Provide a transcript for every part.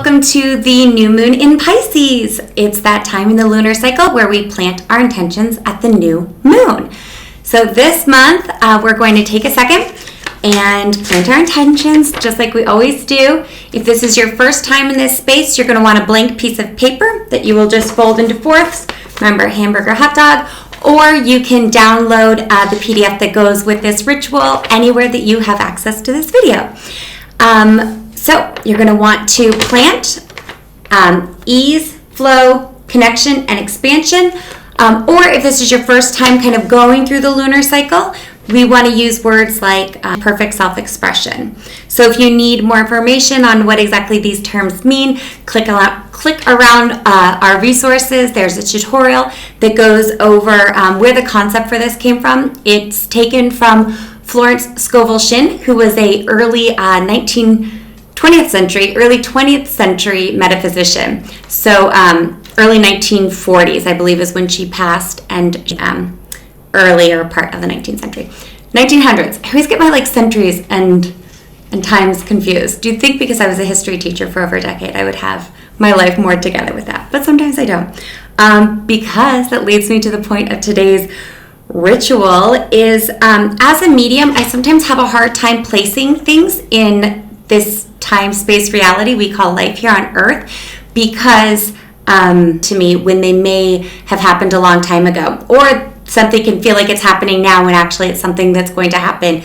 welcome to the new moon in Pisces. It's that time in the lunar cycle where we plant our intentions at the new moon. So this month, we're going to take a second and plant our intentions just like we always do. If this is your first time in this space, you're going to want a blank piece of paper that you will just fold into fourths. Remember, hamburger, hot dog. Or you can download the PDF that goes with this ritual anywhere that you have access to this video. So you're going to want to plant ease, flow, connection, and expansion. Or if this is your first time kind of going through the lunar cycle, we want to use words like perfect self-expression. So if you need more information on what exactly these terms mean, click around our resources. There's a tutorial that goes over where the concept for this came from. It's taken from Florence Scovel Shinn, who was a early 20th century metaphysician. So early 1940s, I believe, is when she passed, and earlier part of the 19th century. 1900s. I always get my centuries and times confused. Do you think because I was a history teacher for over a decade, I would have my life more together with that? But sometimes I don't. Because that leads me to the point of today's ritual is as a medium, I sometimes have a hard time placing things in this time-space reality we call life here on Earth because to me, when they may have happened a long time ago, or something can feel like it's happening now when actually it's something that's going to happen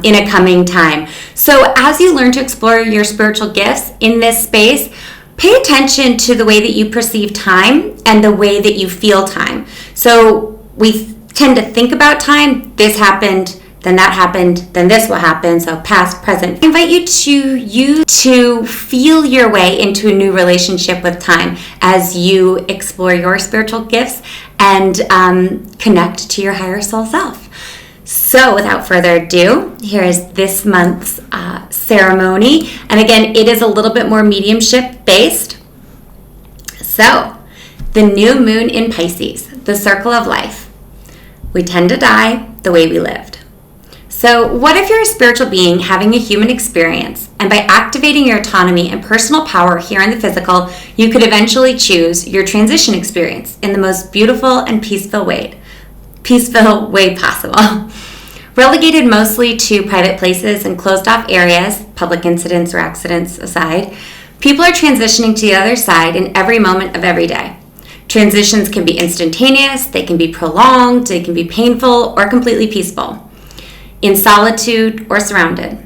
in a coming time. So as you learn to explore your spiritual gifts in this space, pay attention to the way that you perceive time and the way that you feel time. So we tend to think about time, this happened, then that happened, then this will happen, so past, present. I invite you to feel your way into a new relationship with time as you explore your spiritual gifts and connect to your higher soul self. So without further ado, here is this month's ceremony. And again, it is a little bit more mediumship based. So, the new moon in Pisces, the circle of life. We tend to die the way we lived. So what if you're a spiritual being having a human experience, and by activating your autonomy and personal power here in the physical, you could eventually choose your transition experience in the most beautiful and peaceful way possible. Relegated mostly to private places and closed off areas, public incidents or accidents aside, people are transitioning to the other side in every moment of every day. Transitions can be instantaneous, they can be prolonged, they can be painful, or completely peaceful, in solitude or surrounded.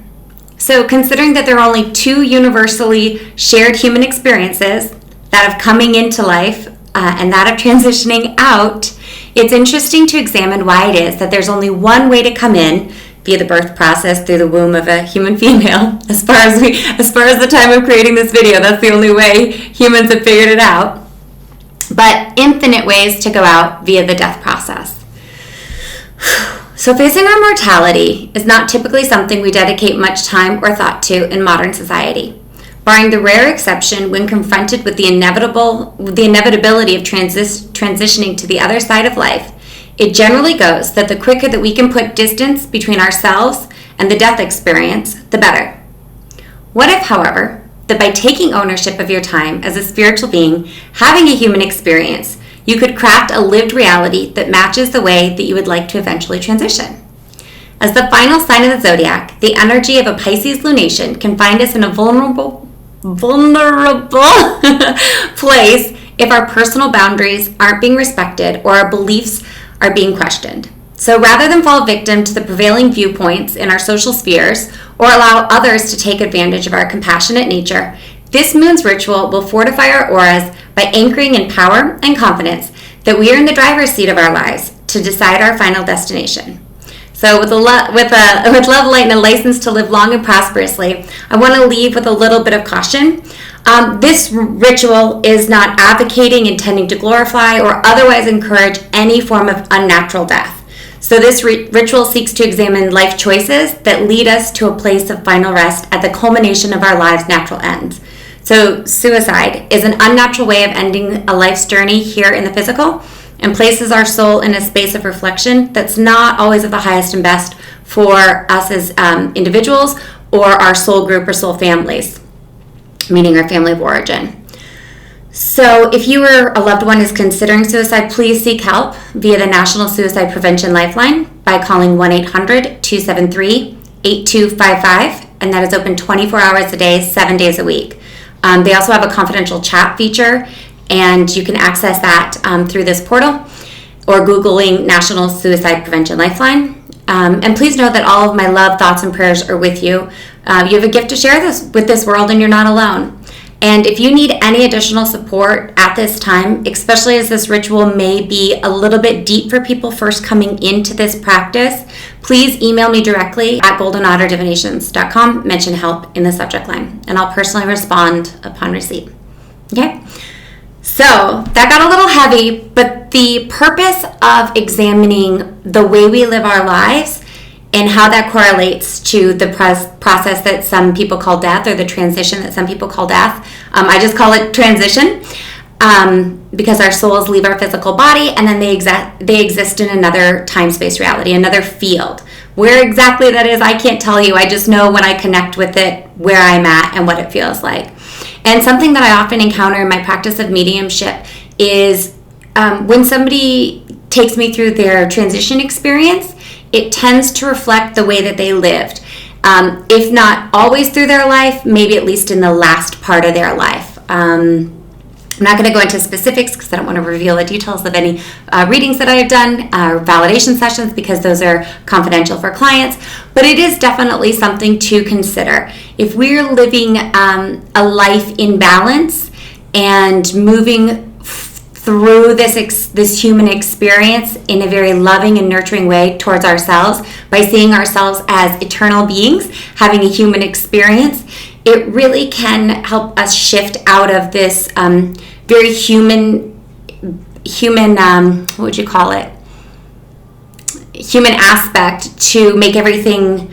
So considering that there are only two universally shared human experiences, that of coming into life and that of transitioning out, it's interesting to examine why it is that there's only one way to come in via the birth process through the womb of a human female. As far as the time of creating this video, that's the only way humans have figured it out. But infinite ways to go out via the death process. So facing our mortality is not typically something we dedicate much time or thought to in modern society. Barring the rare exception when confronted with the inevitability of transitioning to the other side of life, it generally goes that the quicker that we can put distance between ourselves and the death experience, the better. What if, however, that by taking ownership of your time as a spiritual being, having a human experience, you could craft a lived reality that matches the way that you would like to eventually transition? As the final sign of the zodiac, the energy of a Pisces lunation can find us in a vulnerable place if our personal boundaries aren't being respected or our beliefs are being questioned. So rather than fall victim to the prevailing viewpoints in our social spheres or allow others to take advantage of our compassionate nature, this moon's ritual will fortify our auras by anchoring in power and confidence that we are in the driver's seat of our lives to decide our final destination. So with love, light, and a license to live long and prosperously, I want to leave with a little bit of caution. This ritual is not advocating, intending to glorify, or otherwise encourage any form of unnatural death. So this ritual seeks to examine life choices that lead us to a place of final rest at the culmination of our lives' natural ends. So suicide is an unnatural way of ending a life's journey here in the physical and places our soul in a space of reflection that's not always of the highest and best for us as individuals or our soul group or soul families. meaning our family of origin. So if you or a loved one is considering suicide, please seek help via the National Suicide Prevention Lifeline by calling 1-800-273-8255, and that is open 24 hours a day, 7 days a week. They also have a confidential chat feature, and you can access that through this portal or Googling National Suicide Prevention Lifeline. And please know that all of my love, thoughts, and prayers are with you. You have a gift to share with this world, and you're not alone. And if you need any additional support at this time, especially as this ritual may be a little bit deep for people first coming into this practice, please email me directly at goldenoterdivinations.com, mention help in the subject line, and I'll personally respond upon receipt. Okay? So that got a little heavy, but the purpose of examining the way we live our lives and how that correlates to the process that some people call death, or the transition that some people call death. I just call it transition because our souls leave our physical body and then they exist in another time-space reality, another field. Where exactly that is, I can't tell you. I just know when I connect with it, where I'm at and what it feels like. And something that I often encounter in my practice of mediumship is when somebody takes me through their transition experience, it tends to reflect the way that they lived. If not always through their life, maybe at least in the last part of their life. I'm not going to go into specifics because I don't want to reveal the details of any readings that I have done or validation sessions, because those are confidential for clients. But it is definitely something to consider. If we're living a life in balance and moving through this human experience in a very loving and nurturing way towards ourselves, by seeing ourselves as eternal beings having a human experience, it really can help us shift out of this very human what would you call it? Human aspect to make everything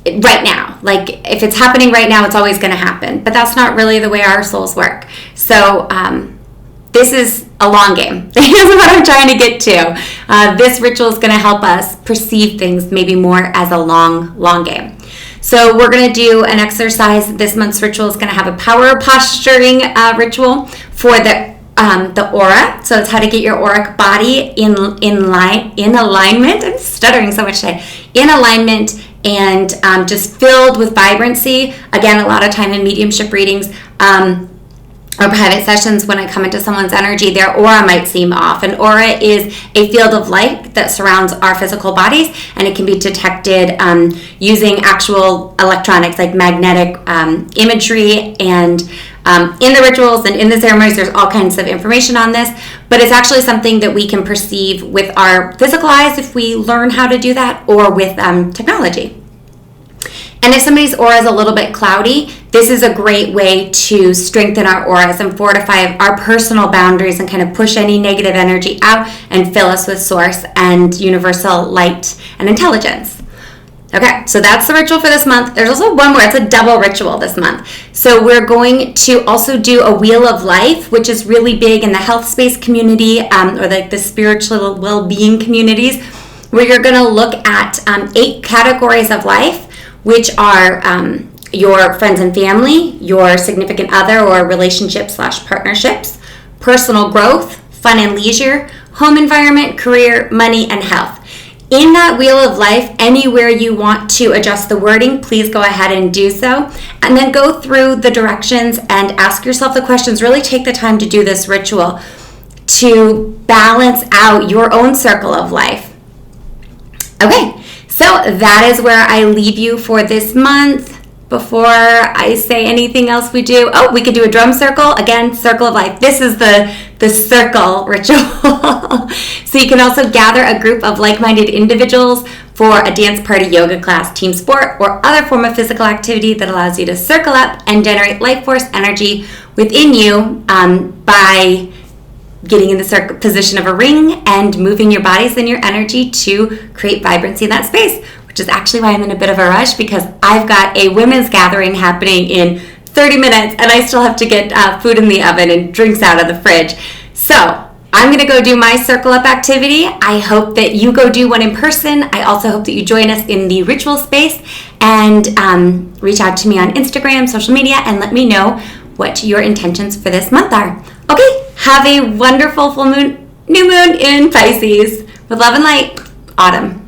right now. Like, if it's happening right now, it's always going to happen. But that's not really the way our souls work. So this is a long game. This is what I'm trying to get to. This ritual is going to help us perceive things maybe more as a long game. So we're going to do an exercise. This month's ritual is going to have a power posturing ritual for the aura. So it's how to get your auric body in alignment. I'm stuttering so much today. In alignment and just filled with vibrancy. Again, a lot of time in mediumship readings or private sessions, when I come into someone's energy, their aura might seem off. An aura is a field of light that surrounds our physical bodies, and it can be detected using actual electronics like magnetic imagery. And in the rituals and in the ceremonies, there's all kinds of information on this, but it's actually something that we can perceive with our physical eyes if we learn how to do that, or with technology. And if somebody's aura is a little bit cloudy, this is a great way to strengthen our auras and fortify our personal boundaries and kind of push any negative energy out and fill us with source and universal light and intelligence. Okay, so that's the ritual for this month. There's also one more. It's a double ritual this month. So we're going to also do a wheel of life, which is really big in the health space community or like the spiritual well-being communities, where you're going to look at 8 categories of life, which are your friends and family, your significant other or relationship/partnerships, personal growth, fun and leisure, home environment, career, money, and health. In that wheel of life, anywhere you want to adjust the wording, please go ahead and do so. And then go through the directions and ask yourself the questions. Really take the time to do this ritual to balance out your own circle of life. Okay. So that is where I leave you for this month. Before I say anything else we do, we could do a drum circle. Again, circle of life. This is the circle ritual. So you can also gather a group of like-minded individuals for a dance party, yoga class, team sport, or other form of physical activity that allows you to circle up and generate life force energy within you by getting in the position of a ring and moving your bodies and your energy to create vibrancy in that space, which is actually why I'm in a bit of a rush, because I've got a women's gathering happening in 30 minutes and I still have to get food in the oven and drinks out of the fridge. So I'm going to go do my circle up activity. I hope that you go do one in person. I also hope that you join us in the ritual space and reach out to me on Instagram, social media, and let me know what your intentions for this month are. Okay, have a wonderful full moon, new moon in Pisces. With love and light, Autumn.